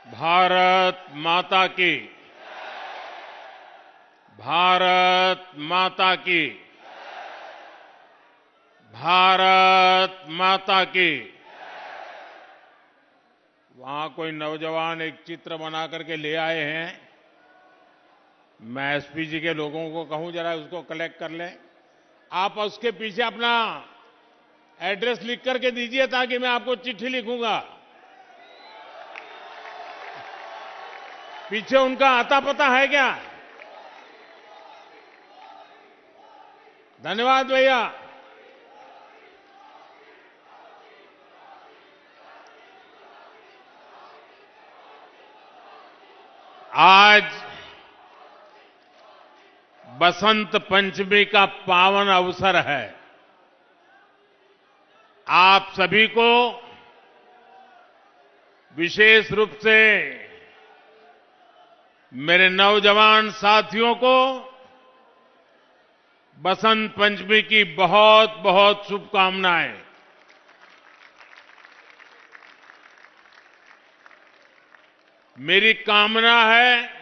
भारत माता की। भारत माता की। भारत माता की। वहां कोई नौजवान एक चित्र बना करके ले आए हैं। मैं एसपी जी के लोगों को कहूं जरा उसको कलेक्ट कर लें। आप उसके पीछे अपना एड्रेस लिख करके दीजिए ताकि मैं आपको चिट्ठी लिखूंगा। पीछे उनका आता पता है क्या? धन्यवाद भैया। आज बसंत पंचमी का पावन अवसर है। आप सभी को विशेष रूप से मेरे नौजवान साथियों को बसंत पंचमी की बहुत बहुत शुभकामनाएं। मेरी कामना है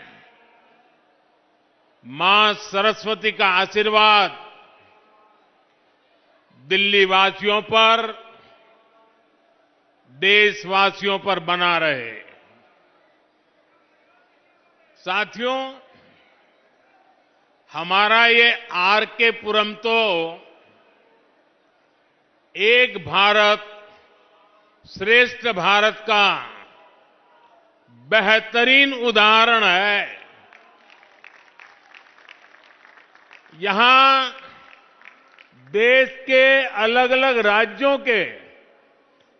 मां सरस्वती का आशीर्वाद दिल्ली वासियों पर, देशवासियों पर बना रहे। साथियों, हमारा ये आरके पुरम तो एक भारत श्रेष्ठ भारत का बेहतरीन उदाहरण है। यहां देश के अलग अलग राज्यों के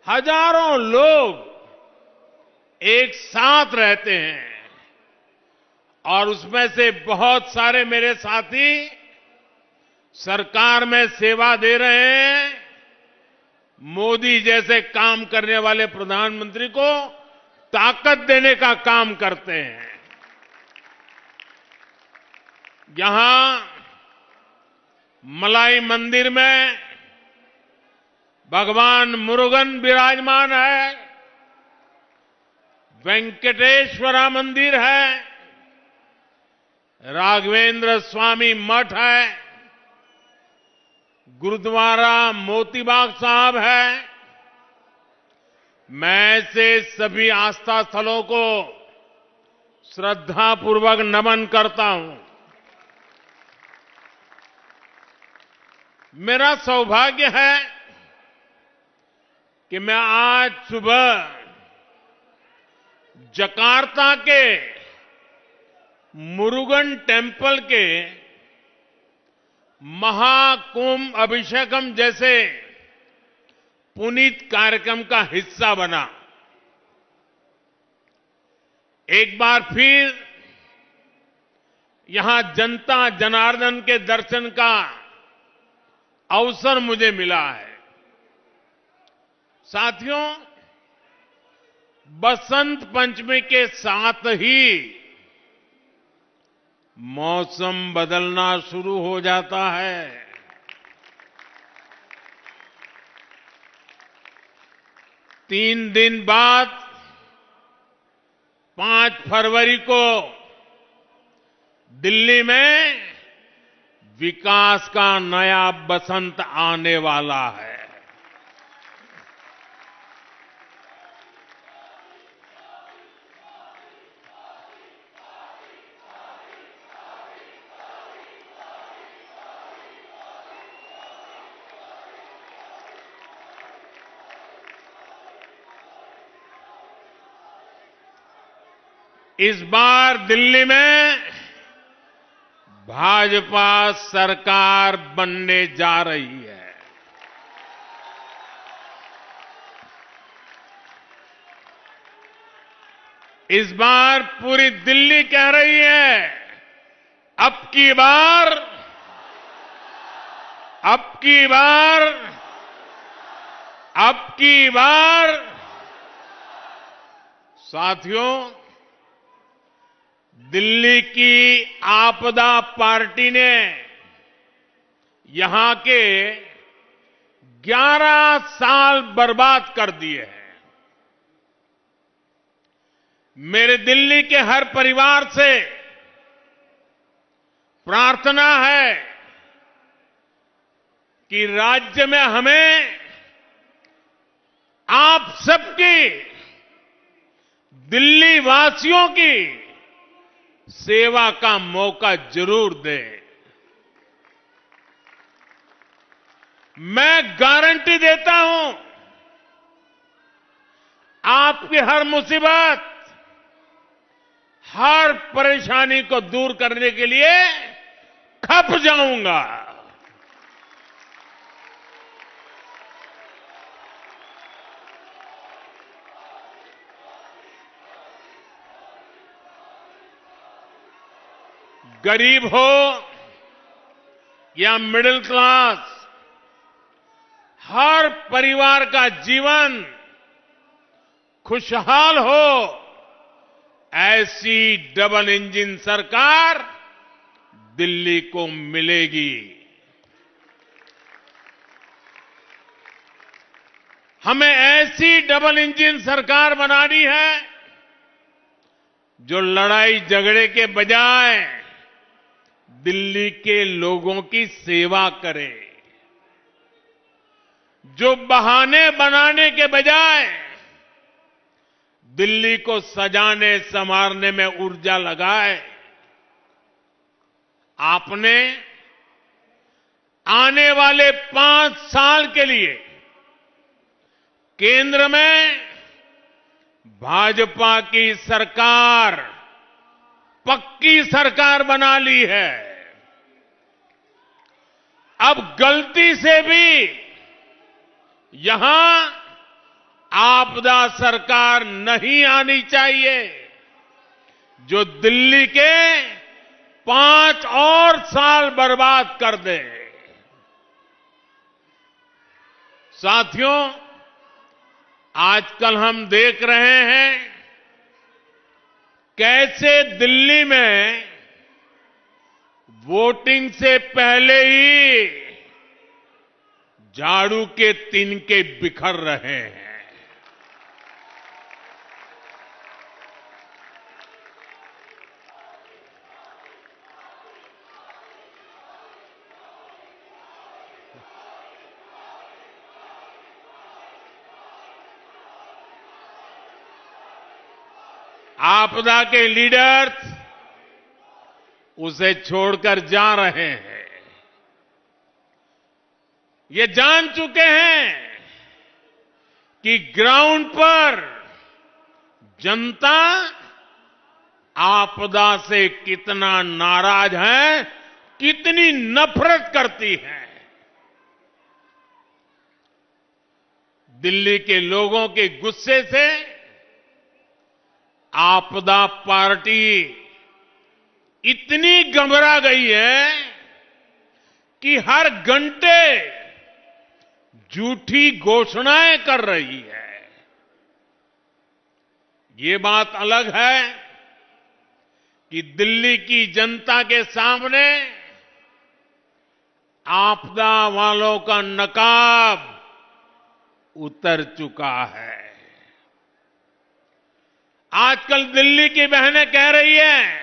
हजारों लोग एक साथ रहते हैं और उसमें से बहुत सारे मेरे साथी सरकार में सेवा दे रहे हैं। मोदी जैसे काम करने वाले प्रधानमंत्री को ताकत देने का काम करते हैं। यहां मलाई मंदिर में भगवान मुरुगन विराजमान है, वेंकटेश्वरा मंदिर है, राघवेंद्र स्वामी मठ है, गुरुद्वारा मोतीबाग साहब है। मैं ऐसे सभी आस्था स्थलों को श्रद्धापूर्वक नमन करता हूं। मेरा सौभाग्य है कि मैं आज सुबह जकार्ता के मुरुगन टेम्पल के महाकुंभ अभिषेकम जैसे पुनीत कार्यक्रम का हिस्सा बना। एक बार फिर यहां जनता जनार्दन के दर्शन का अवसर मुझे मिला है। साथियों, बसंत पंचमी के साथ ही मौसम बदलना शुरू हो जाता है। 3 दिन बाद 5 फरवरी को दिल्ली में विकास का नया बसंत आने वाला है। इस बार दिल्ली में भाजपा सरकार बनने जा रही है। इस बार पूरी दिल्ली कह रही है, अब की बार, अब की बार, अब की बार। साथियों, दिल्ली की आपदा पार्टी ने यहां के 11 साल बर्बाद कर दिए हैं। मेरे दिल्ली के हर परिवार से प्रार्थना है कि राज्य में हमें आप सबकी, दिल्ली वासियों की सेवा का मौका जरूर दें। मैं गारंटी देता हूं, आपकी हर मुसीबत, हर परेशानी को दूर करने के लिए खप जाऊंगा। गरीब हो या मिडिल क्लास, हर परिवार का जीवन खुशहाल हो, ऐसी डबल इंजन सरकार दिल्ली को मिलेगी। हमें ऐसी डबल इंजन सरकार बनानी है जो लड़ाई झगड़े के बजाय दिल्ली के लोगों की सेवा करे, जो बहाने बनाने के बजाय दिल्ली को सजाने संवारने में ऊर्जा लगाए। आपने आने वाले 5 साल के लिए केंद्र में भाजपा की सरकार, पक्की सरकार बना ली है। अब गलती से भी यहां आपदा सरकार नहीं आनी चाहिए, जो दिल्ली के 5 और साल बर्बाद कर दे। साथियों, आजकल हम देख रहे हैं कैसे दिल्ली में वोटिंग से पहले ही झाड़ू के तिनके बिखर रहे हैं। आपदा के लीडर्स उसे छोड़कर जा रहे हैं। ये जान चुके हैं कि ग्राउंड पर जनता आपदा से कितना नाराज है, कितनी नफरत करती है। दिल्ली के लोगों के गुस्से से आपदा पार्टी इतनी घबरा गई है कि हर घंटे झूठी घोषणाएं कर रही है। ये बात अलग है कि दिल्ली की जनता के सामने आपदा वालों का नकाब उतर चुका है। आजकल दिल्ली की बहनें कह रही हैं,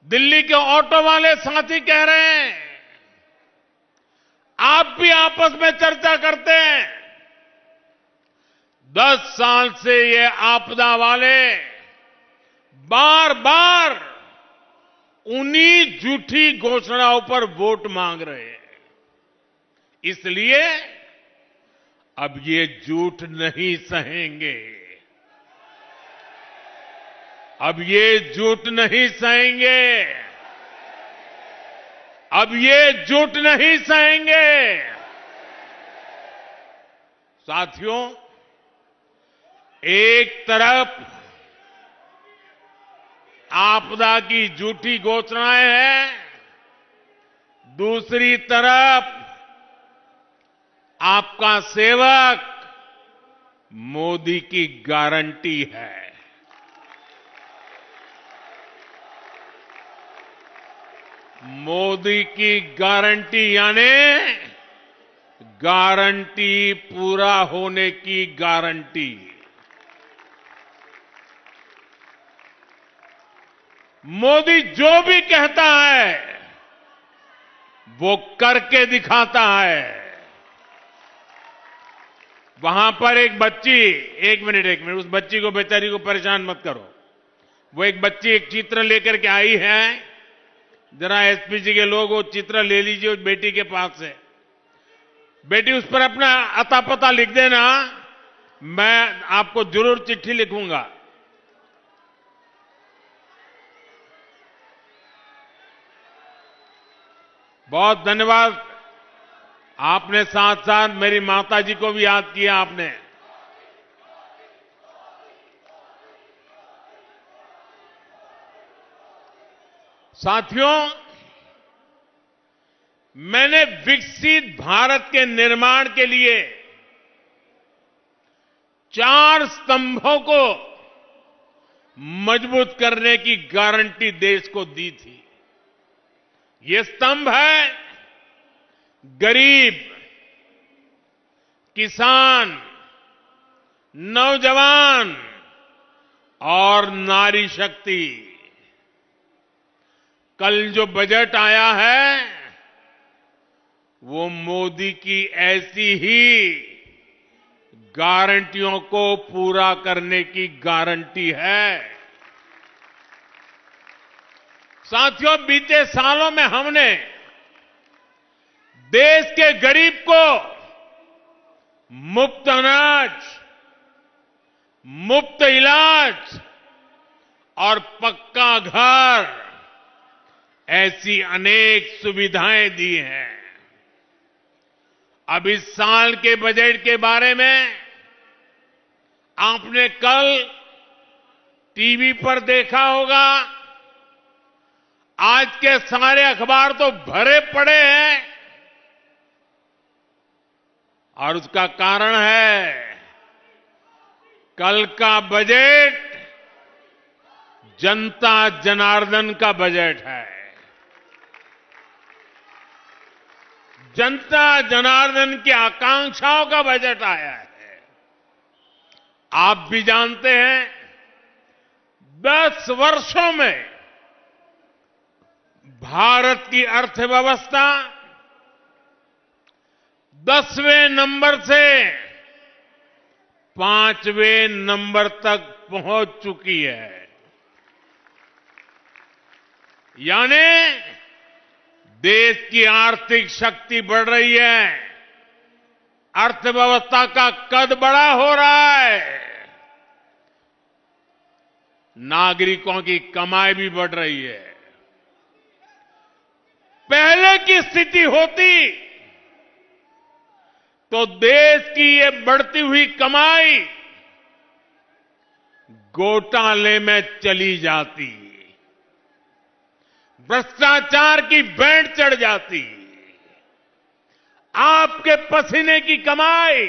दिल्ली के ऑटो वाले साथी कह रहे हैं, आप भी आपस में चर्चा करते हैं। 10 साल से ये आपदा वाले बार बार उन्हीं झूठी घोषणाओं पर वोट मांग रहे हैं। इसलिए अब ये झूठ नहीं सहेंगे, अब ये झूठ नहीं सहेंगे, अब ये झूठ नहीं सहेंगे। साथियों, एक तरफ आपदा की झूठी घोषणाएं हैं, दूसरी तरफ आपका सेवक मोदी की गारंटी है। मोदी की गारंटी यानी गारंटी पूरा होने की गारंटी। मोदी जो भी कहता है वो करके दिखाता है। वहां पर एक बच्ची, एक मिनट, उस बच्ची को, बेचारी को परेशान मत करो। वो एक बच्ची एक चित्र लेकर के आई है। जरा एसपी जी के लोग वो चित्र ले लीजिए उस बेटी के पास से। बेटी, उस पर अपना अता पता लिख देना, मैं आपको जरूर चिट्ठी लिखूंगा। बहुत धन्यवाद। आपने साथ साथ मेरी माता जी को भी याद किया आपने। साथियों, मैंने विकसित भारत के निर्माण के लिए 4 स्तंभों को मजबूत करने की गारंटी देश को दी थी। ये स्तंभ है गरीब, किसान, नौजवान और नारी शक्ति। कल जो बजट आया है वो मोदी की ऐसी ही गारंटियों को पूरा करने की गारंटी है। साथियों, बीते सालों में हमने देश के गरीब को मुफ्त अनाज, मुफ्त इलाज और पक्का घर, ऐसी अनेक सुविधाएं दी हैं। अब इस साल के बजट के बारे में आपने कल टीवी पर देखा होगा। आज के सारे अखबार तो भरे पड़े हैं और उसका कारण है कल का बजट जनता जनार्दन का बजट है। जनता जनार्दन की आकांक्षाओं का बजट आया है। आप भी जानते हैं 10 वर्षों में भारत की अर्थव्यवस्था 10वें नंबर से 5वें नंबर तक पहुंच चुकी है। यानी देश की आर्थिक शक्ति बढ़ रही है, अर्थव्यवस्था का कद बड़ा हो रहा है, नागरिकों की कमाई भी बढ़ रही है। पहले की स्थिति होती तो देश की ये बढ़ती हुई कमाई घोटाले में चली जाती, भ्रष्टाचार की बैंड चढ़ जाती, आपके पसीने की कमाई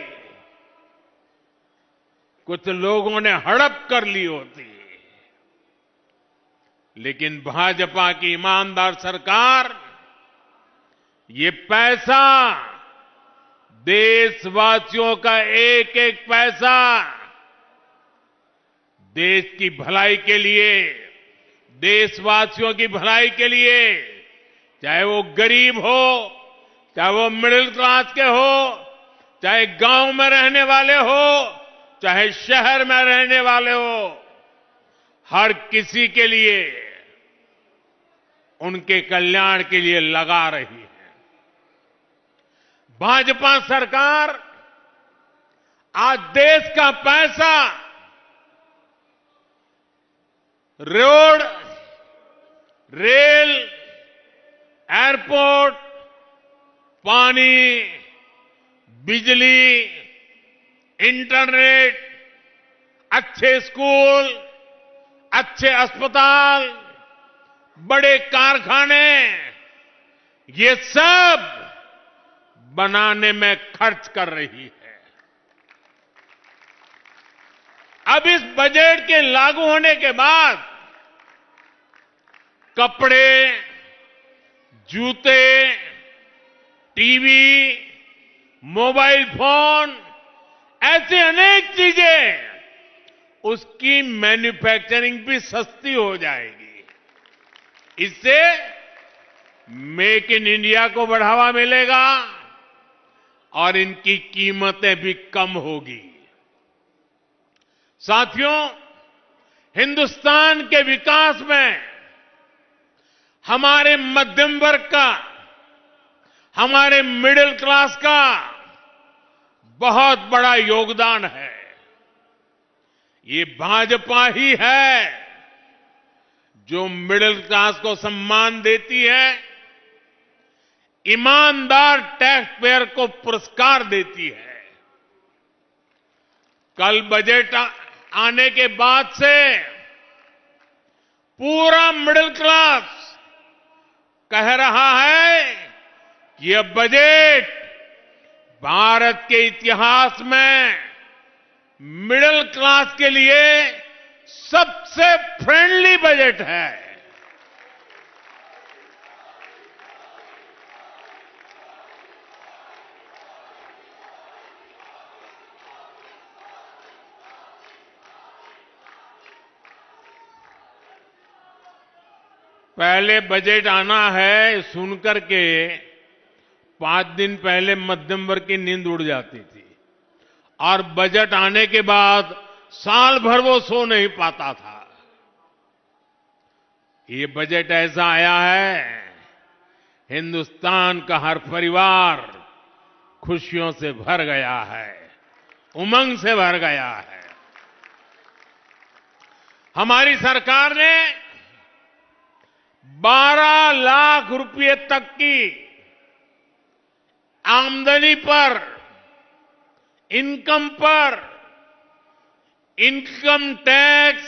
कुछ लोगों ने हड़प कर ली होती। लेकिन भाजपा की ईमानदार सरकार ये पैसा, देशवासियों का एक एक पैसा देश की भलाई के लिए, देशवासियों की भलाई के लिए, चाहे वो गरीब हो, चाहे वो मिडिल क्लास के हो, चाहे गांव में रहने वाले हो, चाहे शहर में रहने वाले हो, हर किसी के लिए, उनके कल्याण के लिए लगा रही है। भाजपा सरकार आज देश का पैसा रोड, रेल, एयरपोर्ट, पानी, बिजली, इंटरनेट, अच्छे स्कूल, अच्छे अस्पताल, बड़े कारखाने, ये सब बनाने में खर्च कर रही है। अब इस बजट के लागू होने के बाद कपड़े, जूते, टीवी, मोबाइल फोन, ऐसे अनेक चीजें, उसकी मैन्युफैक्चरिंग भी सस्ती हो जाएगी। इससे मेक इन इंडिया को बढ़ावा मिलेगा और इनकी कीमतें भी कम होगी। साथियों, हिंदुस्तान के विकास में हमारे मध्यम वर्ग का, हमारे मिडिल क्लास का बहुत बड़ा योगदान है। ये भाजपा ही है जो मिडिल क्लास को सम्मान देती है, ईमानदार टैक्स पेयर को पुरस्कार देती है। कल बजट आने के बाद से पूरा मिडिल क्लास कह रहा है कि यह बजट भारत के इतिहास में मिडिल क्लास के लिए सबसे फ्रेंडली बजट है। पहले बजट आना है सुनकर के 5 दिन पहले मध्यम वर्ग की नींद उड़ जाती थी और बजट आने के बाद साल भर वो सो नहीं पाता था। ये बजट ऐसा आया है, हिंदुस्तान का हर परिवार खुशियों से भर गया है, उमंग से भर गया है। हमारी सरकार ने 12 लाख रुपए तक की आमदनी पर, इनकम पर इनकम टैक्स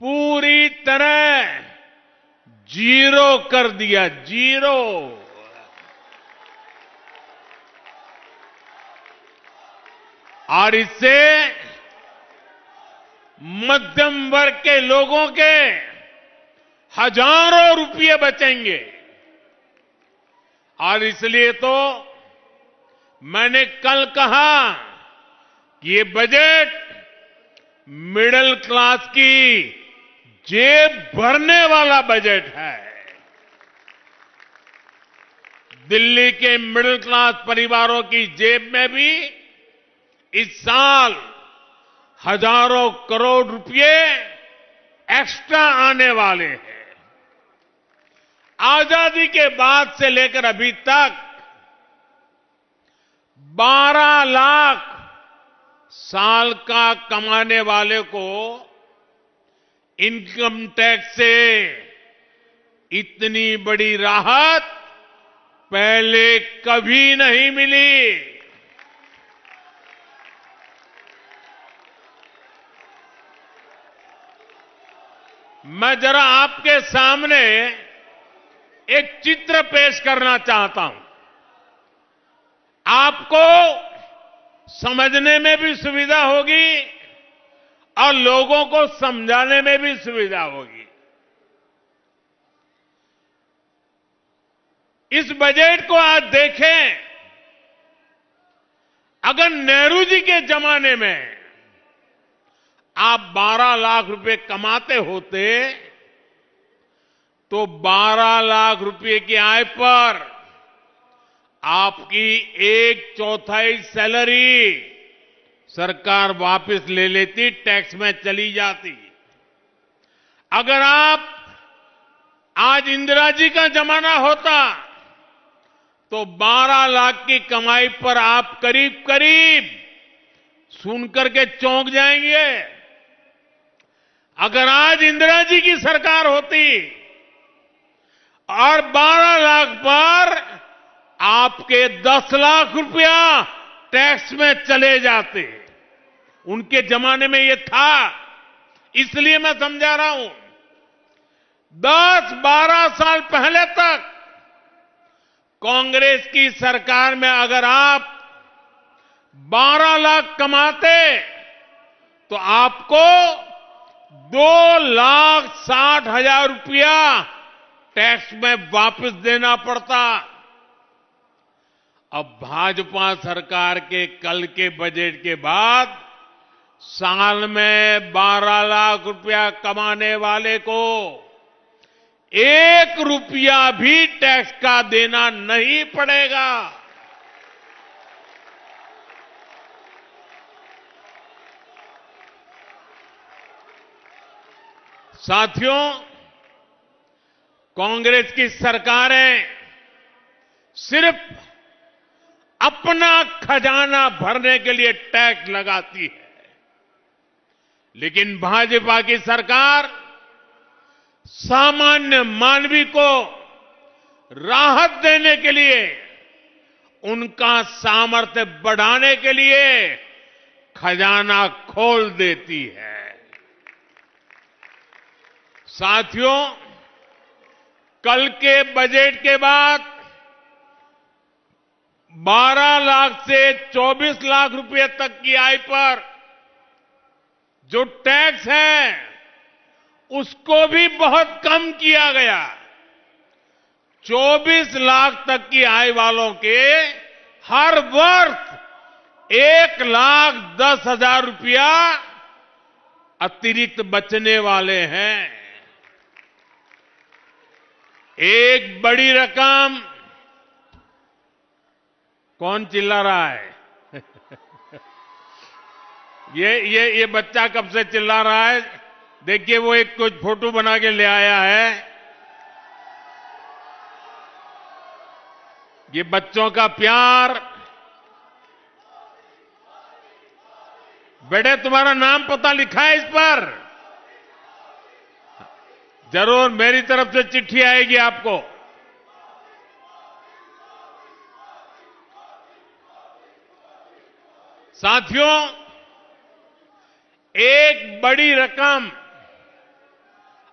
पूरी तरह जीरो कर दिया, जीरो। और इससे मध्यम वर्ग के लोगों के हजारों रुपये बचेंगे। और इसलिए तो मैंने कल कहा कि ये बजट मिडिल क्लास की जेब भरने वाला बजट है। दिल्ली के मिडिल क्लास परिवारों की जेब में भी इस साल हजारों करोड़ रुपए एक्स्ट्रा आने वाले हैं। आजादी के बाद से लेकर अभी तक 12 लाख साल का कमाने वाले को इनकम टैक्स से इतनी बड़ी राहत पहले कभी नहीं मिली। मैं जरा आपके सामने एक चित्र पेश करना चाहता हूं, आपको समझने में भी सुविधा होगी और लोगों को समझाने में भी सुविधा होगी। इस बजट को आज देखें, अगर नेहरू जी के जमाने में आप 12 लाख रुपए कमाते होते तो 12 लाख रुपए की आय पर आपकी 1/4 सैलरी सरकार वापस ले लेती, टैक्स में चली जाती। अगर आप आज इंदिरा जी का जमाना होता तो 12 लाख की कमाई पर आप करीब करीब सुनकर के चौंक जाएंगे। अगर आज इंदिरा जी की सरकार होती और 12 लाख पर आपके 10 लाख रुपया टैक्स में चले जाते, उनके जमाने में ये था, इसलिए मैं समझा रहा हूं। 10-12 साल पहले तक कांग्रेस की सरकार में अगर आप 12 लाख कमाते तो आपको 2,60,000 रुपया टैक्स में वापस देना पड़ता। अब भाजपा सरकार के कल के बजट के बाद साल में 12 लाख रुपया कमाने वाले को 1 रुपया भी टैक्स का देना नहीं पड़ेगा। साथियों, कांग्रेस की सरकारें सिर्फ अपना खजाना भरने के लिए टैक्स लगाती है, लेकिन भाजपा की सरकार सामान्य मानवी को राहत देने के लिए, उनका सामर्थ्य बढ़ाने के लिए खजाना खोल देती है। साथियों, कल के बजट के बाद 12 लाख से 24 लाख रुपए तक की आय पर जो टैक्स है, उसको भी बहुत कम किया गया। 24 लाख तक की आय वालों के हर वर्ष 1,10,000 रुपया अतिरिक्त बचने वाले हैं। एक बड़ी रकम। कौन चिल्ला रहा है? ये बच्चा कब से चिल्ला रहा है? देखिए, वो एक कुछ फोटो बना के ले आया है। ये बच्चों का प्यार। बेटे, तुम्हारा नाम पता लिखा है इस पर? जरूर मेरी तरफ से चिट्ठी आएगी आपको। साथियों, एक बड़ी रकम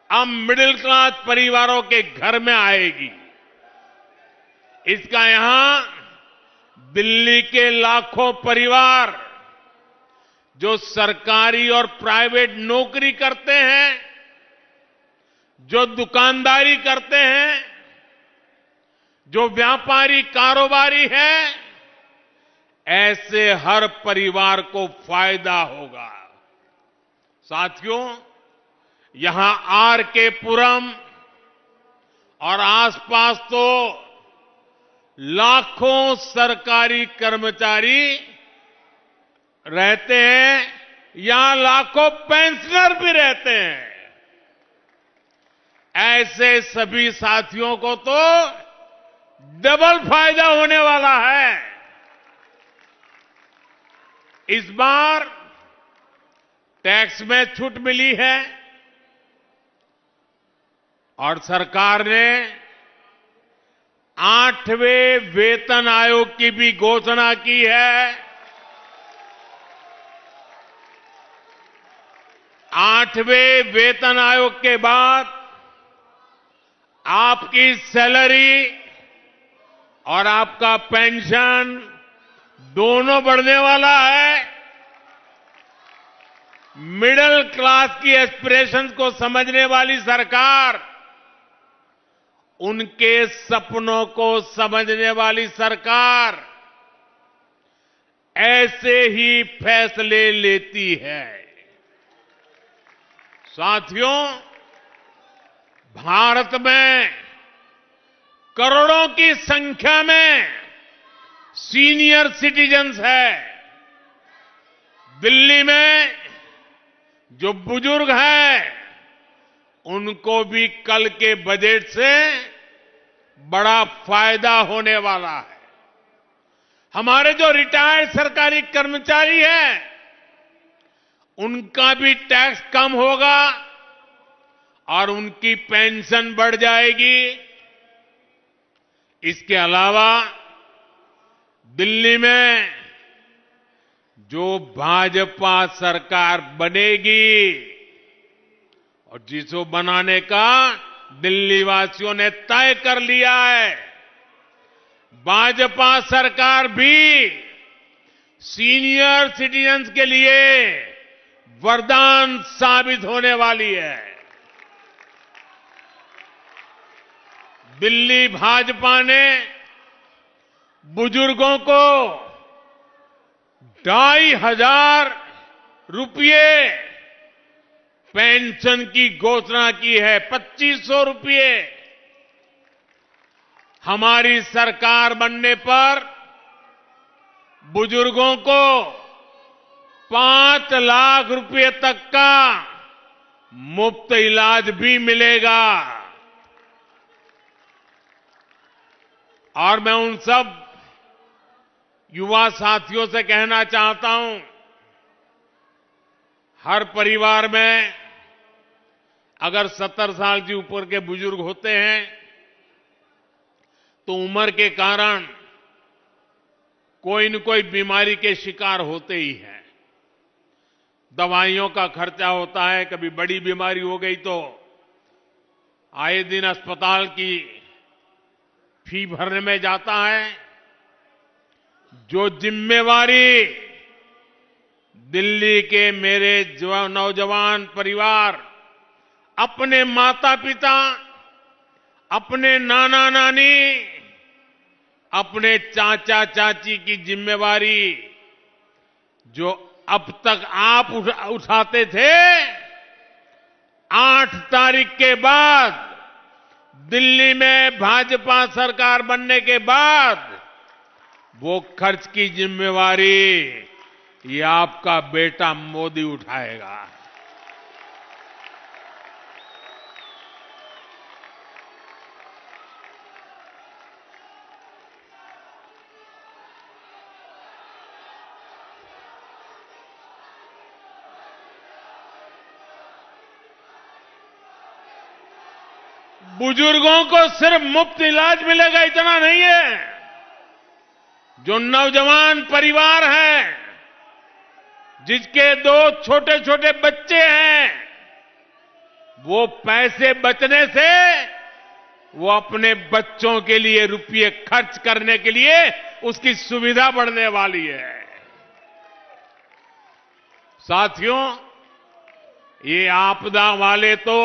अब मिडिल क्लास परिवारों के घर में आएगी। इसका यहां दिल्ली के लाखों परिवार जो सरकारी और प्राइवेट नौकरी करते हैं, जो दुकानदारी करते हैं, जो व्यापारी कारोबारी हैं, ऐसे हर परिवार को फायदा होगा। साथियों, यहां आर के पुरम और आसपास तो लाखों सरकारी कर्मचारी रहते हैं, यहां लाखों पेंशनर भी रहते हैं। ऐसे सभी साथियों को तो डबल फायदा होने वाला है। इस बार टैक्स में छूट मिली है और सरकार ने 8वें वेतन आयोग की भी घोषणा की है। 8वें वेतन आयोग के बाद आपकी सैलरी और आपका पेंशन दोनों बढ़ने वाला है। मिडिल क्लास की एस्पिरेशंस को समझने वाली सरकार, उनके सपनों को समझने वाली सरकार ऐसे ही फैसले लेती है। साथियों, भारत में करोड़ों की संख्या में सीनियर सिटीजन्स है। दिल्ली में जो बुजुर्ग हैं, उनको भी कल के बजट से बड़ा फायदा होने वाला है। हमारे जो रिटायर्ड सरकारी कर्मचारी हैं, उनका भी टैक्स कम होगा और उनकी पेंशन बढ़ जाएगी। इसके अलावा दिल्ली में जो भाजपा सरकार बनेगी और जिसको बनाने का दिल्ली वासियों ने तय कर लिया है, भाजपा सरकार भी सीनियर सिटीजन्स के लिए वरदान साबित होने वाली है। दिल्ली भाजपा ने बुजुर्गों को 2,500 रुपये पेंशन की घोषणा की है 2500 रुपये। हमारी सरकार बनने पर बुजुर्गों को 5 लाख रुपए तक का मुफ्त इलाज भी मिलेगा। और मैं उन सब युवा साथियों से कहना चाहता हूं, हर परिवार में अगर 70 साल से ऊपर के बुजुर्ग होते हैं तो उम्र के कारण कोई न कोई बीमारी के शिकार होते ही हैं। दवाइयों का खर्चा होता है, कभी बड़ी बीमारी हो गई तो आए दिन अस्पताल की फी भरने में जाता है। जो जिम्मेवारी दिल्ली के मेरे नौजवान परिवार अपने माता पिता, अपने नाना नानी, अपने चाचा चाची की जिम्मेवारी जो अब तक आप उठाते थे, 8 तारीख के बाद दिल्ली में भाजपा सरकार बनने के बाद वो खर्च की जिम्मेवारी ये आपका बेटा मोदी उठाएगा। बुजुर्गों को सिर्फ मुफ्त इलाज मिलेगा इतना नहीं है। जो नौजवान परिवार हैं, जिसके 2 छोटे छोटे बच्चे हैं, वो पैसे बचने से वो अपने बच्चों के लिए रुपये खर्च करने के लिए उसकी सुविधा बढ़ने वाली है। साथियों, ये आपदा वाले तो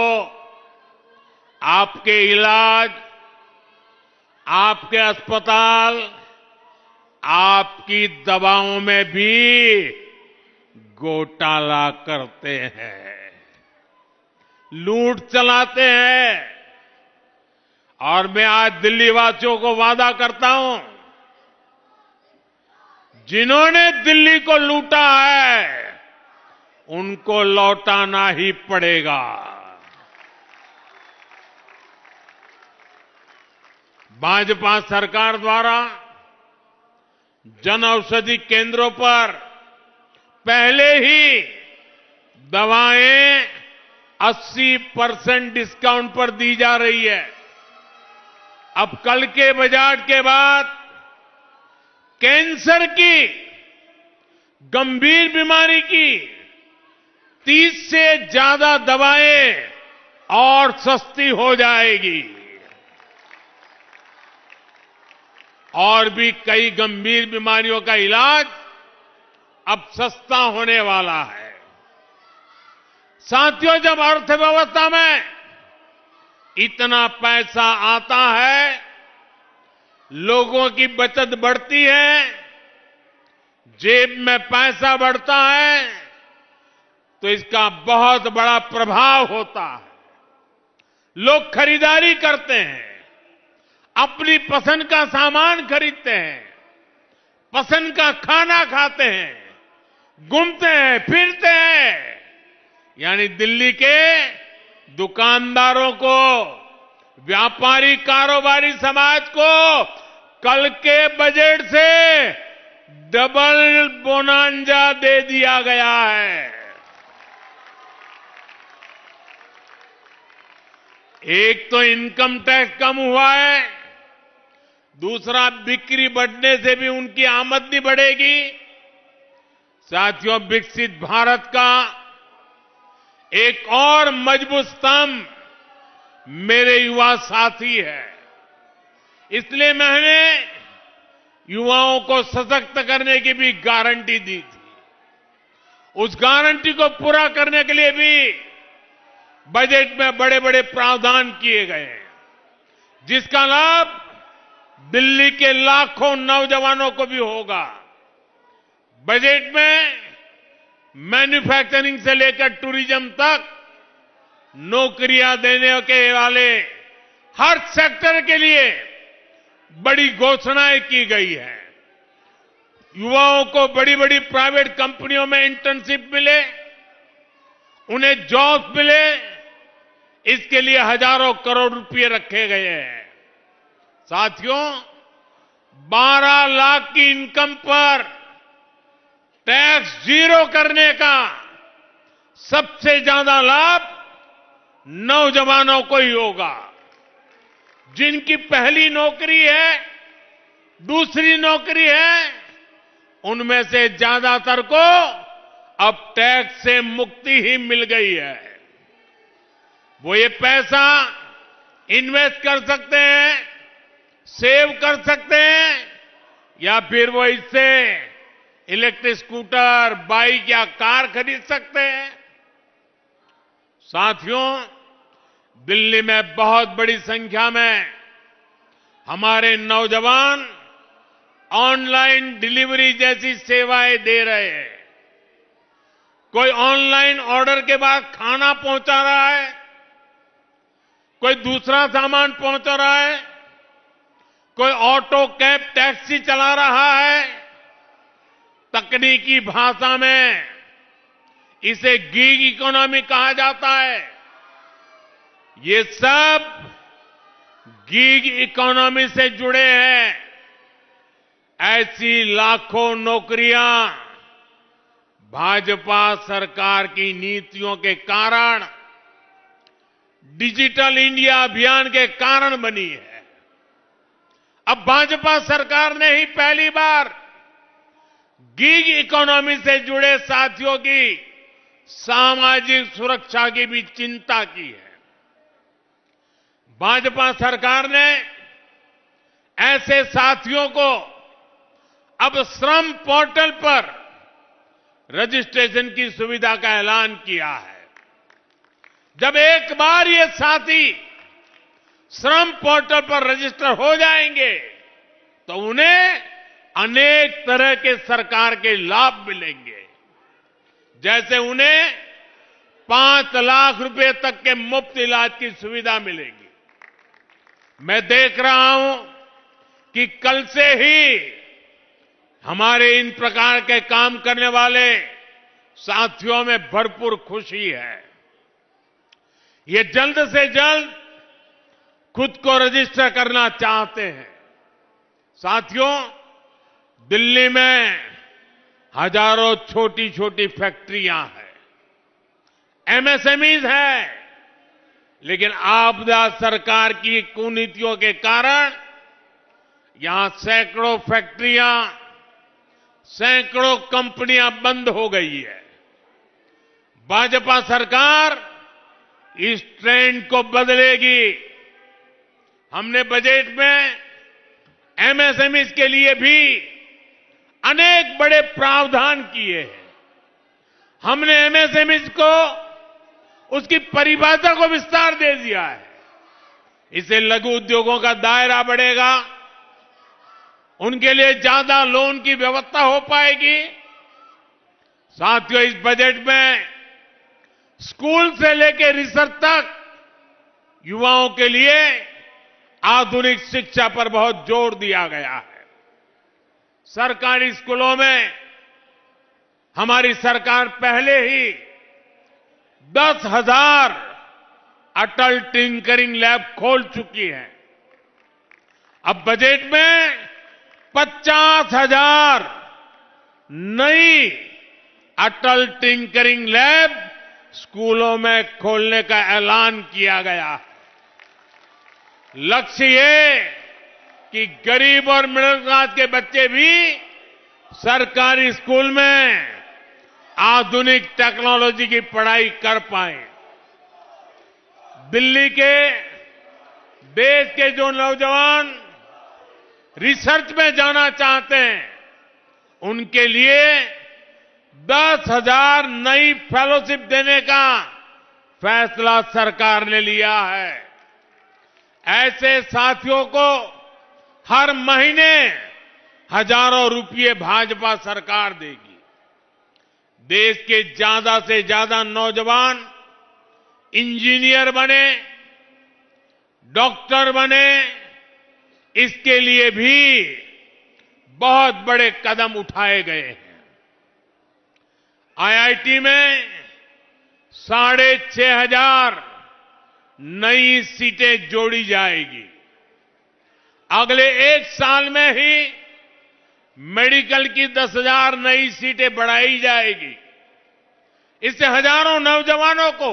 आपके इलाज, आपके अस्पताल, आपकी दवाओं में भी घोटाला करते हैं, लूट चलाते हैं। और मैं आज दिल्ली वासियों को वादा करता हूं, जिन्होंने दिल्ली को लूटा है उनको लौटाना ही पड़ेगा। भाजपा सरकार द्वारा जन औषधि केंद्रों पर पहले ही दवाएं 80% डिस्काउंट पर दी जा रही है। अब कल के बजट के बाद कैंसर की, गंभीर बीमारी की 30 से ज्यादा दवाएं और सस्ती हो जाएगी। और भी कई गंभीर बीमारियों का इलाज अब सस्ता होने वाला है। साथियों, जब अर्थव्यवस्था में इतना पैसा आता है, लोगों की बचत बढ़ती है, जेब में पैसा बढ़ता है, तो इसका बहुत बड़ा प्रभाव होता है। लोग खरीदारी करते हैं, अपनी पसंद का सामान खरीदते हैं, पसंद का खाना खाते हैं, घूमते हैं, फिरते हैं। यानी दिल्ली के दुकानदारों को, व्यापारी कारोबारी समाज को कल के बजट से डबल बोनांजा दे दिया गया है। एक तो इनकम टैक्स कम हुआ है, दूसरा बिक्री बढ़ने से भी उनकी आमदनी बढ़ेगी। साथियों, विकसित भारत का एक और मजबूत स्तंभ मेरे युवा साथी है। इसलिए मैंने युवाओं को सशक्त करने की भी गारंटी दी थी। उस गारंटी को पूरा करने के लिए भी बजट में बड़े बड़े प्रावधान किए गए हैं, जिसका लाभ दिल्ली के लाखों नौजवानों को भी होगा। बजट में मैन्युफैक्चरिंग से लेकर टूरिज्म तक नौकरियां देने के वाले हर सेक्टर के लिए बड़ी घोषणाएं की गई है। युवाओं को बड़ी बड़ी प्राइवेट कंपनियों में इंटर्नशिप मिले, उन्हें जॉब मिले, इसके लिए हजारों करोड़ रुपए रखे गए हैं। साथियों, 12 लाख की इनकम पर टैक्स जीरो करने का सबसे ज्यादा लाभ नौजवानों को ही होगा। जिनकी पहली नौकरी है, दूसरी नौकरी है, उनमें से ज्यादातर को अब टैक्स से मुक्ति ही मिल गई है। वो ये पैसा इन्वेस्ट कर सकते हैं, सेव कर सकते हैं, या फिर वो इससे इलेक्ट्रिक स्कूटर, बाइक या कार खरीद सकते हैं। साथियों, दिल्ली में बहुत बड़ी संख्या में हमारे नौजवान ऑनलाइन डिलीवरी जैसी सेवाएं दे रहे हैं। कोई ऑनलाइन ऑर्डर के बाद खाना पहुंचा रहा है, कोई दूसरा सामान पहुंचा रहा है, कोई ऑटो, कैब, टैक्सी चला रहा है। तकनीकी भाषा में इसे गिग इकोनॉमी कहा जाता है। ये सब गिग इकोनॉमी से जुड़े हैं। ऐसी लाखों नौकरियां भाजपा सरकार की नीतियों के कारण, डिजिटल इंडिया अभियान के कारण बनी है। अब भाजपा सरकार ने ही पहली बार गिग इकोनॉमी से जुड़े साथियों की सामाजिक सुरक्षा की भी चिंता की है। भाजपा सरकार ने ऐसे साथियों को अब श्रम पोर्टल पर रजिस्ट्रेशन की सुविधा का ऐलान किया है। जब एक बार ये साथी श्रम पोर्टल पर रजिस्टर हो जाएंगे तो उन्हें अनेक तरह के सरकार के लाभ मिलेंगे। जैसे उन्हें 5 लाख रुपए तक के मुफ्त इलाज की सुविधा मिलेगी। मैं देख रहा हूं कि कल से ही हमारे इन प्रकार के काम करने वाले साथियों में भरपूर खुशी है। ये जल्द से जल्द खुद को रजिस्टर करना चाहते हैं। साथियों, दिल्ली में हजारों छोटी छोटी फैक्ट्रियां हैं, एमएसएमईज हैं, लेकिन आपदा सरकार की कुनीतियों के कारण यहां सैकड़ों फैक्ट्रियां, सैकड़ों कंपनियां बंद हो गई है। भाजपा सरकार इस ट्रेंड को बदलेगी। हमने बजट में एमएसएमई के लिए भी अनेक बड़े प्रावधान किए हैं। हमने एमएसएमई को उसकी परिभाषा को विस्तार दे दिया है। इससे लघु उद्योगों का दायरा बढ़ेगा, उनके लिए ज्यादा लोन की व्यवस्था हो पाएगी। साथियों, इस बजट में स्कूल से लेकर रिसर्च तक युवाओं के लिए आधुनिक शिक्षा पर बहुत जोर दिया गया है। सरकारी स्कूलों में हमारी सरकार पहले ही 10,000 अटल टिंकरिंग लैब खोल चुकी है। अब बजट में 50,000 नई अटल टिंकरिंग लैब स्कूलों में खोलने का ऐलान किया गया है। लक्ष्य ये कि गरीब और मिडिल क्लास के बच्चे भी सरकारी स्कूल में आधुनिक टेक्नोलॉजी की पढ़ाई कर पाए। दिल्ली के, देश के जो नौजवान रिसर्च में जाना चाहते हैं, उनके लिए 10,000 नई फेलोशिप देने का फैसला सरकार ने लिया है। ऐसे साथियों को हर महीने हजारों रुपये भाजपा सरकार देगी। देश के ज्यादा से ज्यादा नौजवान इंजीनियर बने, डॉक्टर बने, इसके लिए भी बहुत बड़े कदम उठाए गए हैं। आईआईटी में 6,500 नई सीटें जोड़ी जाएगी। अगले 1 साल में ही मेडिकल की 10,000 नई सीटें बढ़ाई जाएगी। इससे हजारों नौजवानों को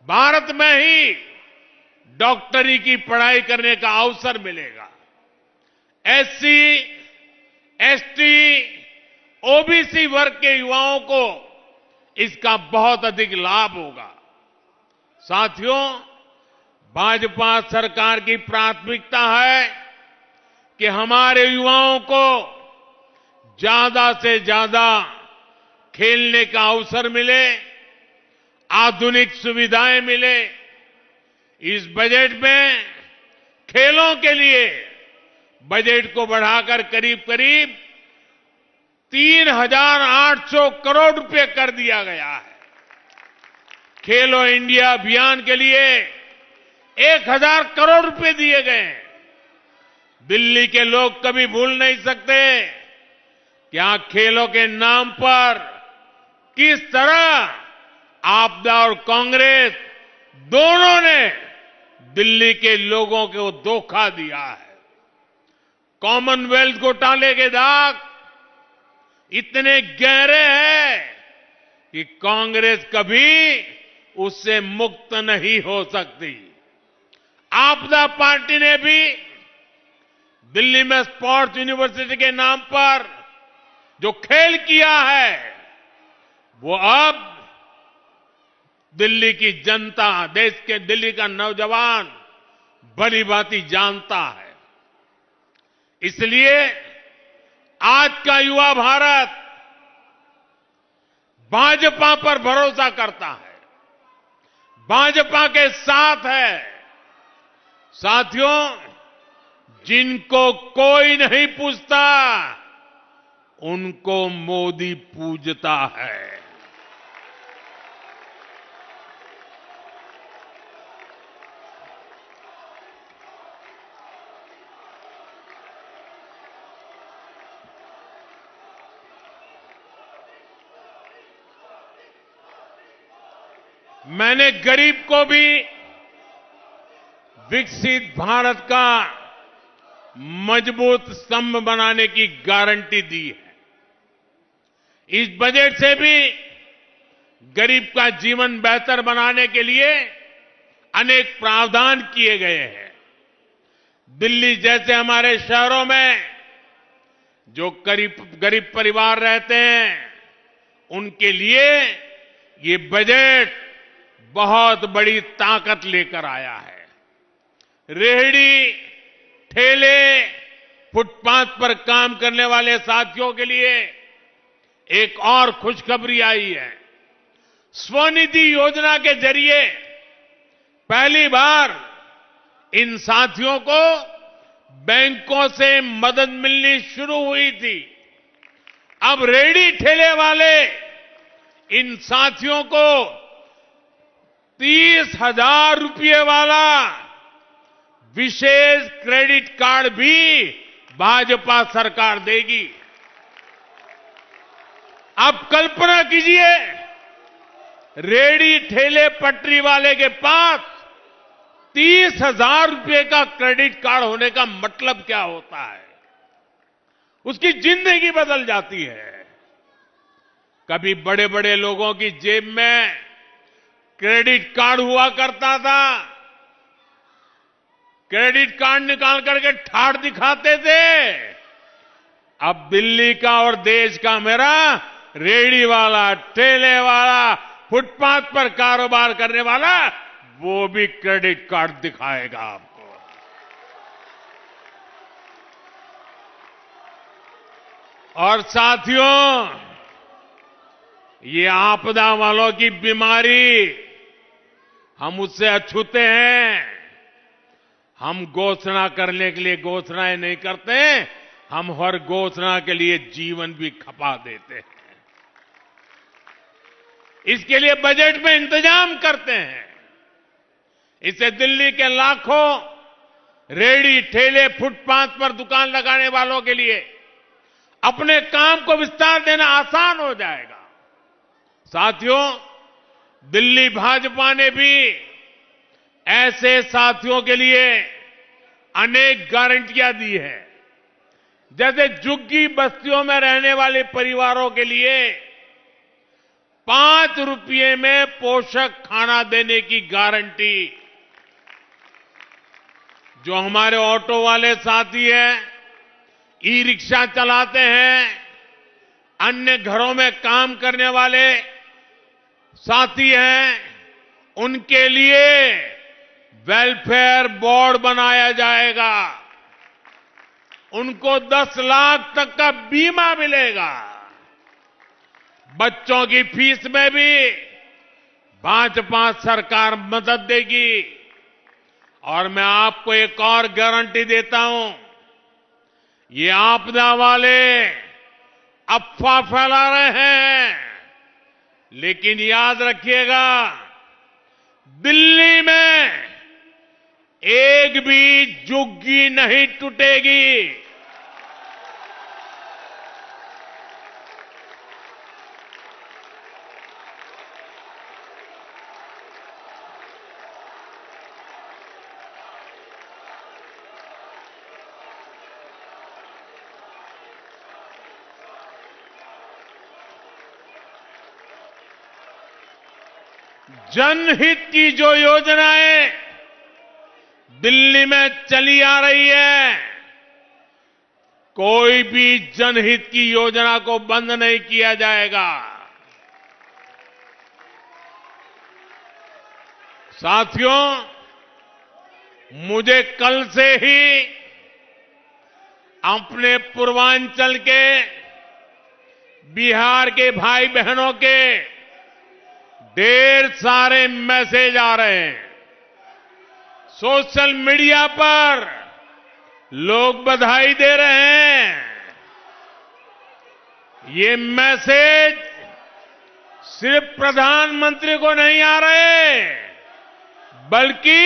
भारत में ही डॉक्टरी की पढ़ाई करने का अवसर मिलेगा। एससी, एसटी, ओबीसी वर्ग के युवाओं को इसका बहुत अधिक लाभ होगा। साथियों, भाजपा सरकार की प्राथमिकता है कि हमारे युवाओं को ज्यादा से ज्यादा खेलने का अवसर मिले, आधुनिक सुविधाएं मिले। इस बजट में खेलों के लिए बजट को बढ़ाकर करीब करीब 3,800 करोड़ रुपए कर दिया गया है। खेलो इंडिया अभियान के लिए 1,000 करोड़ रुपए दिए गए हैं। दिल्ली के लोग कभी भूल नहीं सकते कि यहां खेलों के नाम पर किस तरह आपदा और कांग्रेस दोनों ने दिल्ली के लोगों को धोखा दिया है। कॉमनवेल्थ घोटाले के दाग इतने गहरे हैं कि कांग्रेस कभी उससे मुक्त नहीं हो सकती। आपदा पार्टी ने भी दिल्ली में स्पोर्ट्स यूनिवर्सिटी के नाम पर जो खेल किया है, वो अब दिल्ली की जनता, देश के दिल्ली का नौजवान भली भांति जानता है। इसलिए आज का युवा भारत भाजपा पर भरोसा करता है, भाजपा के साथ है। साथियों, जिनको कोई नहीं पूछता, उनको मोदी पूजता है। मैंने गरीब को भी विकसित भारत का मजबूत स्तंभ बनाने की गारंटी दी है। इस बजट से भी गरीब का जीवन बेहतर बनाने के लिए अनेक प्रावधान किए गए हैं। दिल्ली जैसे हमारे शहरों में जो गरीब परिवार रहते हैं, उनके लिए ये बजट बहुत बड़ी ताकत लेकर आया है। रेहड़ी, ठेले, फुटपाथ पर काम करने वाले साथियों के लिए एक और खुशखबरी आई है। स्वनिधि योजना के जरिए पहली बार इन साथियों को बैंकों से मदद मिलनी शुरू हुई थी। अब रेहड़ी ठेले वाले इन साथियों को 30,000 रुपये वाला विशेष क्रेडिट कार्ड भी भाजपा सरकार देगी। आप कल्पना कीजिए, रेहड़ी ठेले पटरी वाले के पास 30,000 रुपये का क्रेडिट कार्ड होने का मतलब क्या होता है। उसकी जिंदगी बदल जाती है। कभी बड़े बड़े लोगों की जेब में क्रेडिट कार्ड हुआ करता था, क्रेडिट कार्ड निकाल करके ठाठ दिखाते थे। अब दिल्ली का और देश का मेरा रेहड़ी वाला, ठेले वाला, फुटपाथ पर कारोबार करने वाला, वो भी क्रेडिट कार्ड दिखाएगा आपको। और साथियों, ये आपदा वालों की बीमारी हम उससे अछूते हैं। हम घोषणा करने के लिए घोषणाएं नहीं करते, हम हर घोषणा के लिए जीवन भी खपा देते हैं। इसके लिए बजट में इंतजाम करते हैं। इससे दिल्ली के लाखों रेहड़ी ठेले फुटपाथ पर दुकान लगाने वालों के लिए अपने काम को विस्तार देना आसान हो जाएगा। साथियों, दिल्ली भाजपा ने भी ऐसे साथियों के लिए अनेक गारंटियां दी है। जैसे झुग्गी बस्तियों में रहने वाले परिवारों के लिए 5 रुपये में पोषक खाना देने की गारंटी। जो हमारे ऑटो वाले साथी हैं, ई रिक्शा चलाते हैं, अन्य घरों में काम करने वाले साथी हैं, उनके लिए वेलफेयर बोर्ड बनाया जाएगा। उनको 10 लाख तक का बीमा मिलेगा। बच्चों की फीस में भी भाजपा सरकार मदद देगी। और मैं आपको एक और गारंटी देता हूं, ये आपदा वाले अफवाह फैला रहे हैं, लेकिन याद रखिएगा, दिल्ली में एक भी झुग्गी नहीं टूटेगी। जनहित की जो योजनाएं दिल्ली में चली आ रही है, कोई भी जनहित की योजना को बंद नहीं किया जाएगा। साथियों, मुझे कल से ही अपने पूर्वांचल के बिहार के भाई बहनों के ढेर सारे मैसेज आ रहे हैं। सोशल मीडिया पर लोग बधाई दे रहे हैं। ये मैसेज सिर्फ प्रधानमंत्री को नहीं आ रहे, बल्कि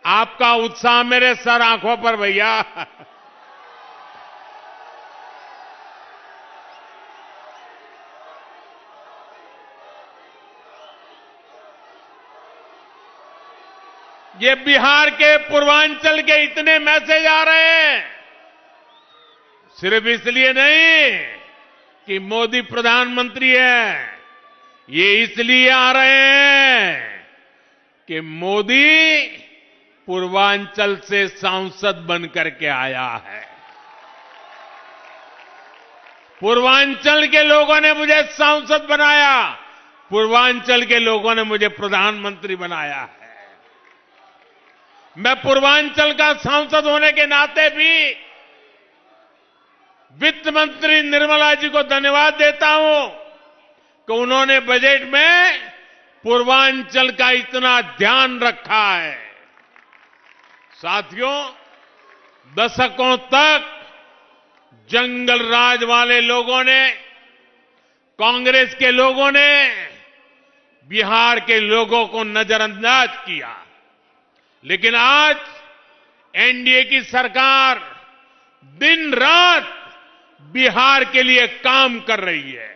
आपका उत्साह मेरे सर आंखों पर भैया। ये बिहार के पूर्वांचल के इतने मैसेज आ रहे हैं, सिर्फ इसलिए नहीं कि मोदी प्रधानमंत्री है, ये इसलिए आ रहे हैं कि मोदी पूर्वांचल से सांसद बनकर के आया है। पूर्वांचल के लोगों ने मुझे सांसद बनाया, पूर्वांचल के लोगों ने मुझे प्रधानमंत्री बनाया है। मैं पूर्वांचल का सांसद होने के नाते भी वित्त मंत्री निर्मला जी को धन्यवाद देता हूं कि उन्होंने बजट में पूर्वांचल का इतना ध्यान रखा है। साथियों, दशकों तक जंगल राज वाले लोगों ने, कांग्रेस के लोगों ने बिहार के लोगों को नजरअंदाज किया, लेकिन आज एनडीए की सरकार दिन रात बिहार के लिए काम कर रही है।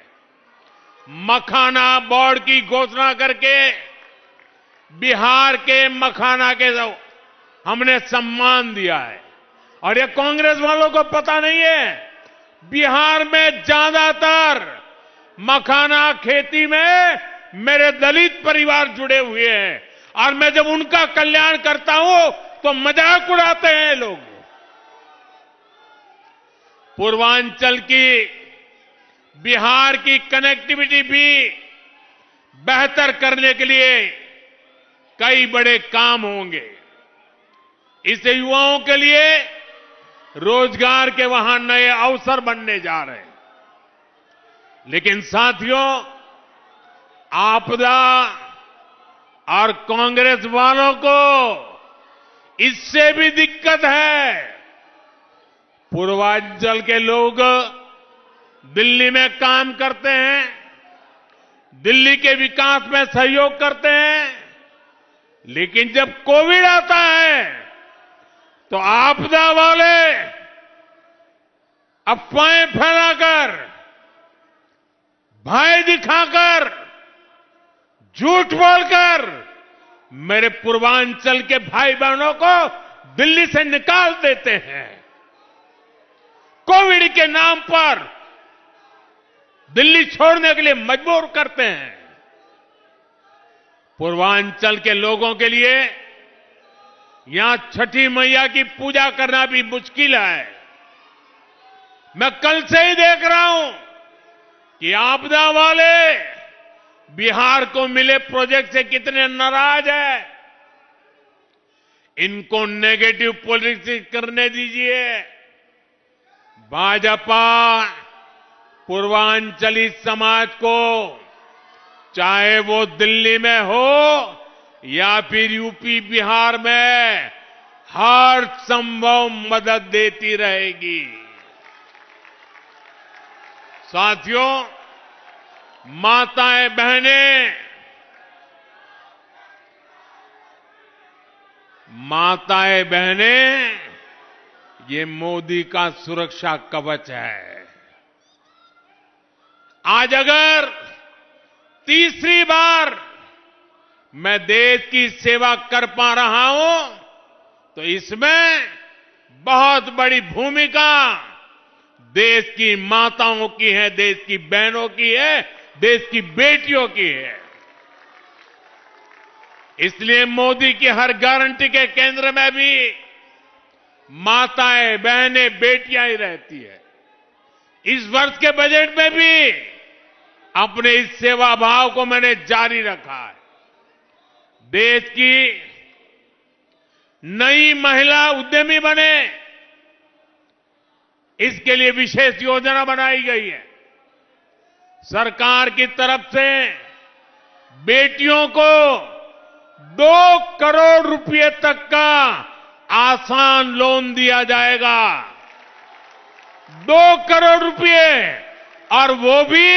मखाना बोर्ड की घोषणा करके बिहार के मखाना के हमने सम्मान दिया है। और ये कांग्रेस वालों को पता नहीं है, बिहार में ज्यादातर मखाना खेती में मेरे दलित परिवार जुड़े हुए हैं, और मैं जब उनका कल्याण करता हूं तो मजाक उड़ाते हैं लोग। पूर्वांचल की, बिहार की कनेक्टिविटी भी बेहतर करने के लिए कई बड़े काम होंगे। इससे युवाओं के लिए रोजगार के वहां नए अवसर बनने जा रहे हैं। लेकिन साथियों, आपदा और कांग्रेस वालों को इससे भी दिक्कत है। पूर्वांचल के लोग दिल्ली में काम करते हैं, दिल्ली के विकास में सहयोग करते हैं, लेकिन जब कोविड आता है तो आपदा वाले अफवाहें फैलाकर, भय दिखाकर, झूठ बोलकर मेरे पूर्वांचल के भाई बहनों को दिल्ली से निकाल देते हैं। कोविड के नाम पर दिल्ली छोड़ने के लिए मजबूर करते हैं। पूर्वांचल के लोगों के लिए यहां छठी मैया की पूजा करना भी मुश्किल है। मैं कल से ही देख रहा हूं कि आपदा वाले बिहार को मिले प्रोजेक्ट से कितने नाराज हैं। इनको नेगेटिव पॉलिटिक्स करने दीजिए। भाजपा पूर्वांचली समाज को, चाहे वो दिल्ली में हो या फिर यूपी बिहार में, हर संभव मदद देती रहेगी। साथियों, माताएं बहनें, ये मोदी का सुरक्षा कवच है। आज अगर तीसरी बार मैं देश की सेवा कर पा रहा हूं तो इसमें बहुत बड़ी भूमिका देश की माताओं की है, देश की बहनों की है, देश की बेटियों की है। इसलिए मोदी की हर गारंटी के केंद्र में भी माताएं, बहनें, बेटियां ही रहती है। इस वर्ष के बजट में भी अपने इस सेवा भाव को मैंने जारी रखा है। देश की नई महिला उद्यमी बने, इसके लिए विशेष योजना बनाई गई है। सरकार की तरफ से बेटियों को 2 करोड़ रुपए तक का आसान लोन दिया जाएगा। 2 करोड़ रुपए, और वो भी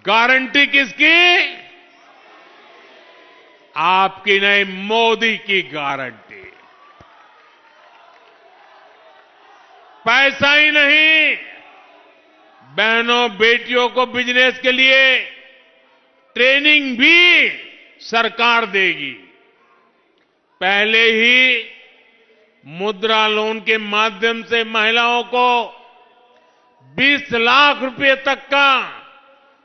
गारंटी किसकी? आपकी नहीं, मोदी की गारंटी। पैसा ही नहीं, बहनों बेटियों को बिजनेस के लिए ट्रेनिंग भी सरकार देगी। पहले ही मुद्रा लोन के माध्यम से महिलाओं को 20 लाख रुपए तक का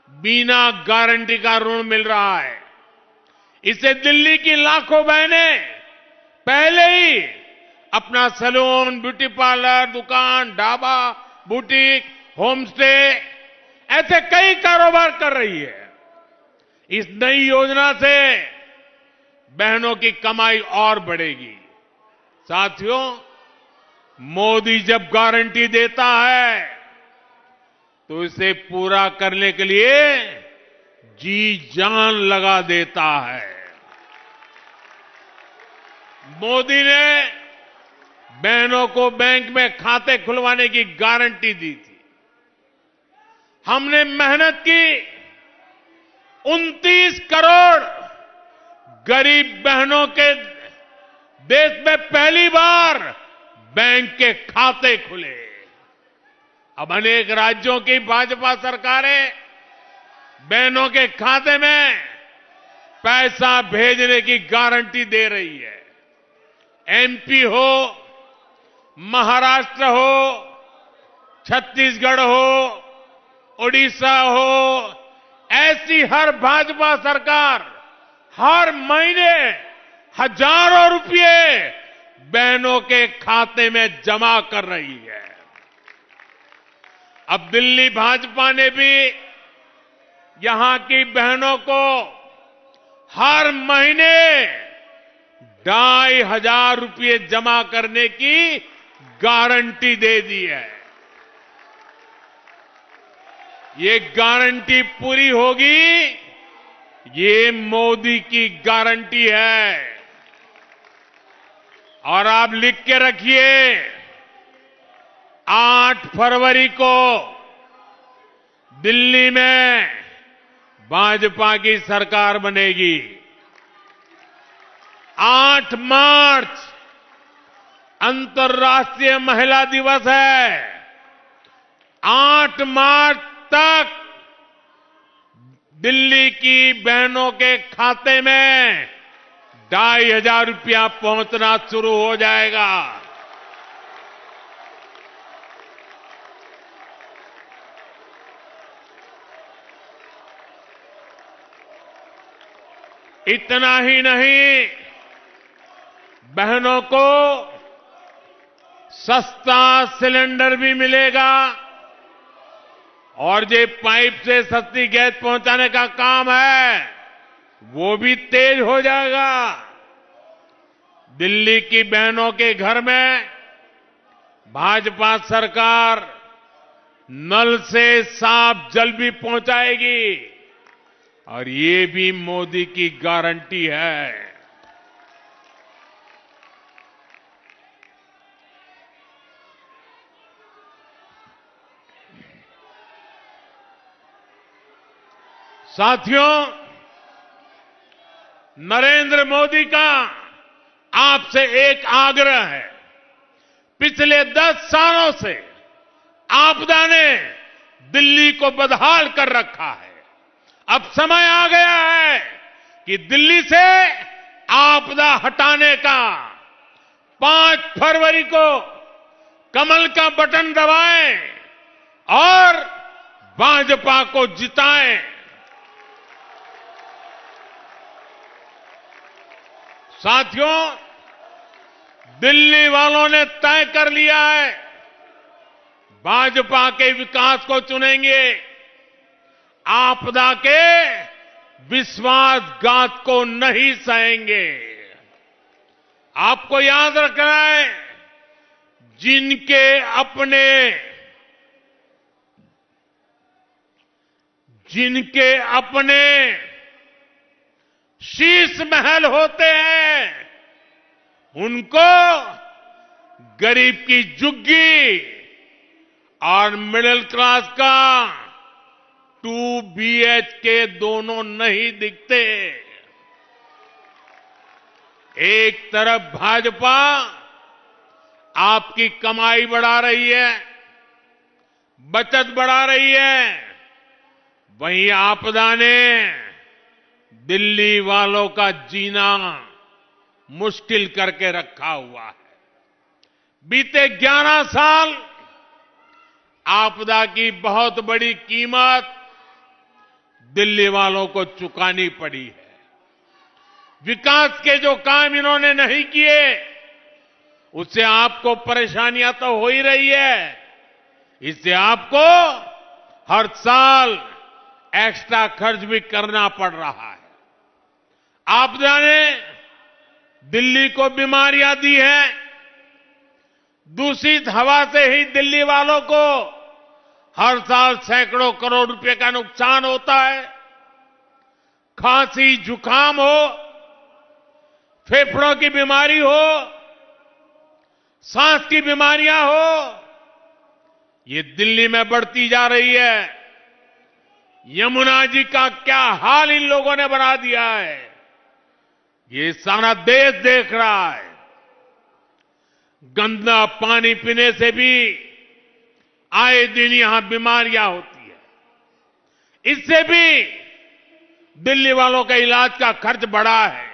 बिना गारंटी का ऋण मिल रहा है। इसे दिल्ली की लाखों बहनें पहले ही अपना सैलून, ब्यूटी पार्लर, दुकान, ढाबा, बुटीक, होम स्टे, ऐसे कई कारोबार कर रही है। इस नई योजना से बहनों की कमाई और बढ़ेगी। साथियों, मोदी जब गारंटी देता है तो इसे पूरा करने के लिए जी जान लगा देता है। मोदी ने बहनों को बैंक में खाते खुलवाने की गारंटी दी थी। हमने मेहनत की, 29 करोड़ गरीब बहनों के देश में पहली बार बैंक के खाते खुले। अब अनेक राज्यों की भाजपा सरकारें बहनों के खाते में पैसा भेजने की गारंटी दे रही है। एमपी हो, महाराष्ट्र हो, छत्तीसगढ़ हो, ओडिशा हो, ऐसी हर भाजपा सरकार हर महीने हजारों रुपए बहनों के खाते में जमा कर रही है। अब दिल्ली भाजपा ने भी यहां की बहनों को हर महीने 2,500 रुपए जमा करने की गारंटी दे दी है। ये गारंटी पूरी होगी, ये मोदी की गारंटी है। और आप लिख के रखिए, 8 फरवरी को दिल्ली में भाजपा की सरकार बनेगी। 8 मार्च अंतर्राष्ट्रीय महिला दिवस है। 8 मार्च तक दिल्ली की बहनों के खाते में 2,500 रुपया पहुंचना शुरू हो जाएगा। इतना ही नहीं, बहनों को सस्ता सिलेंडर भी मिलेगा और जो पाइप से सस्ती गैस पहुंचाने का काम है वो भी तेज हो जाएगा। दिल्ली की बहनों के घर में भाजपा सरकार नल से साफ जल भी पहुंचाएगी और ये भी मोदी की गारंटी है। साथियों, नरेंद्र मोदी का आपसे एक आग्रह है। पिछले 10 सालों से आपदा ने दिल्ली को बदहाल कर रखा है। अब समय आ गया है कि दिल्ली से आपदा हटाने का 5 फरवरी को कमल का बटन दबाएं और भाजपा को जिताएं। साथियों, दिल्ली वालों ने तय कर लिया है, भाजपा के विकास को चुनेंगे, आपदा के विश्वासघात को नहीं सहेंगे। आपको याद रखना है, जिनके अपने शीश महल होते हैं, उनको गरीब की झुग्गी और मिडिल क्लास का 2 BHK दोनों नहीं दिखते। एक तरफ भाजपा आपकी कमाई बढ़ा रही है, बचत बढ़ा रही है, वहीं आपदा ने दिल्ली वालों का जीना मुश्किल करके रखा हुआ है। बीते 11 साल आपदा की बहुत बड़ी कीमत दिल्ली वालों को चुकानी पड़ी है। विकास के जो काम इन्होंने नहीं किए, उससे आपको परेशानियां तो हो ही रही है। इससे आपको हर साल एक्स्ट्रा खर्च भी करना पड़ रहा है। आपदा ने दिल्ली को बीमारियां दी हैं। दूषित हवा से ही दिल्ली वालों को हर साल सैकड़ों करोड़ रुपए का नुकसान होता है। खांसी, जुकाम हो, फेफड़ों की बीमारी हो, सांस की बीमारियां हो, ये दिल्ली में बढ़ती जा रही है। यमुना जी का क्या हाल इन लोगों ने बना दिया है, ये सारा देश देख रहा है। गंदा पानी पीने से भी आए दिन यहां बीमारियां होती है। इससे भी दिल्ली वालों के इलाज का खर्च बढ़ा है।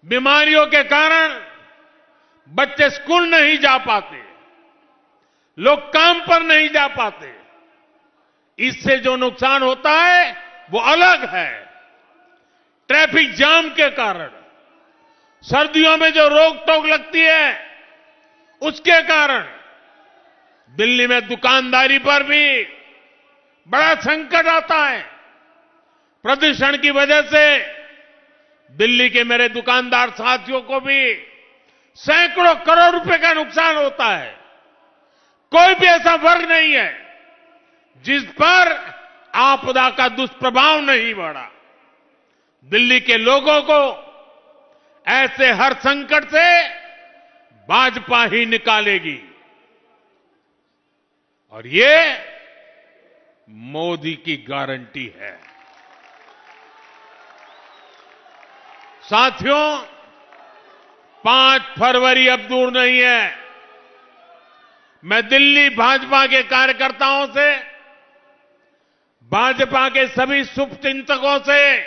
बीमारियों के कारण बच्चे स्कूल नहीं जा पाते, लोग काम पर नहीं जा पाते। इससे जो नुकसान होता है वो अलग है। ट्रैफिक जाम के कारण, सर्दियों में जो रोक टोक लगती है, उसके कारण दिल्ली में दुकानदारी पर भी बड़ा संकट आता है। प्रदूषण की वजह से दिल्ली के मेरे दुकानदार साथियों को भी सैकड़ों करोड़ रुपए का नुकसान होता है। कोई भी ऐसा वर्ग नहीं है जिस पर आपदा का दुष्प्रभाव नहीं बढ़ा। दिल्ली के लोगों को ऐसे हर संकट से भाजपा ही निकालेगी और ये मोदी की गारंटी है। साथियों, 5 फरवरी अब दूर नहीं है। मैं दिल्ली भाजपा के कार्यकर्ताओं से, भाजपा के सभी शुभचिंतकों से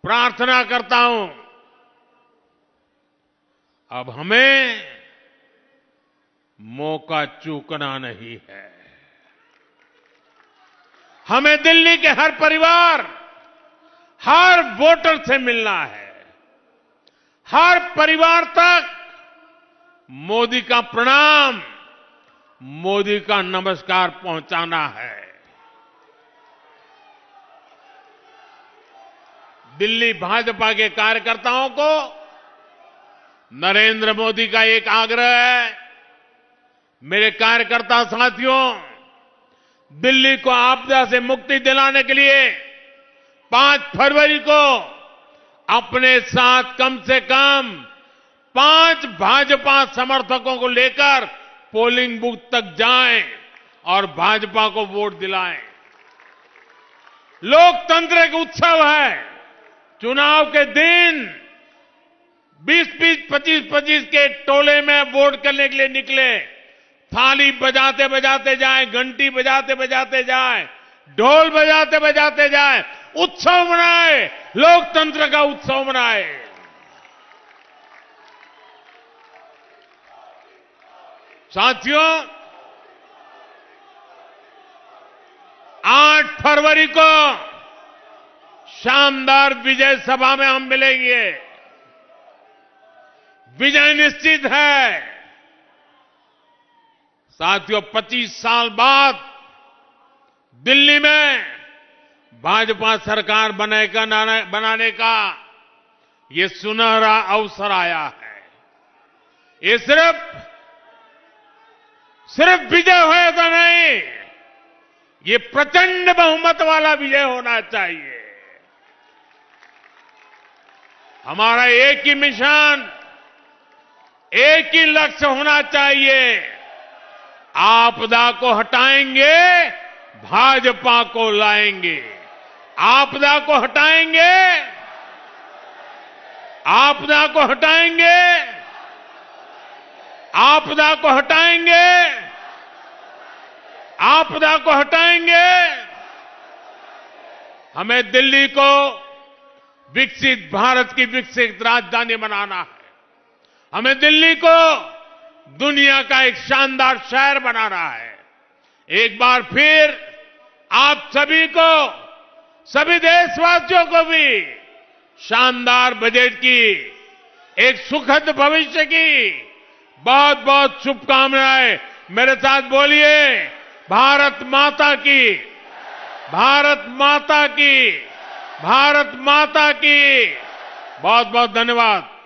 प्रार्थना करता हूं, अब हमें मौका चूकना नहीं है। हमें दिल्ली के हर परिवार, हर वोटर से मिलना है। हर परिवार तक मोदी का प्रणाम, मोदी का नमस्कार पहुंचाना है। दिल्ली भाजपा के कार्यकर्ताओं को नरेंद्र मोदी का एक आग्रह है। मेरे कार्यकर्ता साथियों, दिल्ली को आपदा से मुक्ति दिलाने के लिए 5 फरवरी को अपने साथ कम से कम 5 भाजपा समर्थकों को लेकर पोलिंग बूथ तक जाएं और भाजपा को वोट दिलाएं। लोकतंत्र एक उत्सव है। चुनाव के दिन 20-20, 25-25 के टोले में वोट करने के लिए निकले, थाली बजाते बजाते जाएं, घंटी बजाते बजाते जाएं, ढोल बजाते बजाते जाएं, उत्सव मनाए, लोकतंत्र का उत्सव मनाए। साथियों, 8 फरवरी को शानदार विजय सभा में हम मिलेंगे। विजय निश्चित है। साथियों, 25 साल बाद दिल्ली में भाजपा सरकार बनाने का ये सुनहरा अवसर आया है। ये सिर्फ विजय होए तो नहीं, ये प्रचंड बहुमत वाला विजय होना चाहिए। हमारा एक ही मिशन, एक ही लक्ष्य होना चाहिए। आपदा को हटाएंगे, भाजपा को लाएंगे। आपदा को हटाएंगे, आपदा को हटाएंगे, आपदा को हटाएंगे, आपदा को हटाएंगे। हमें दिल्ली को विकसित भारत की विकसित राजधानी बनाना है। हमें दिल्ली को दुनिया का एक शानदार शहर बनाना है। एक बार फिर आप सभी को, सभी देशवासियों को भी शानदार बजट की, एक सुखद भविष्य की बहुत बहुत शुभकामनाएं। मेरे साथ बोलिए, भारत माता की, भारत माता की, भारत माता की। बहुत बहुत धन्यवाद।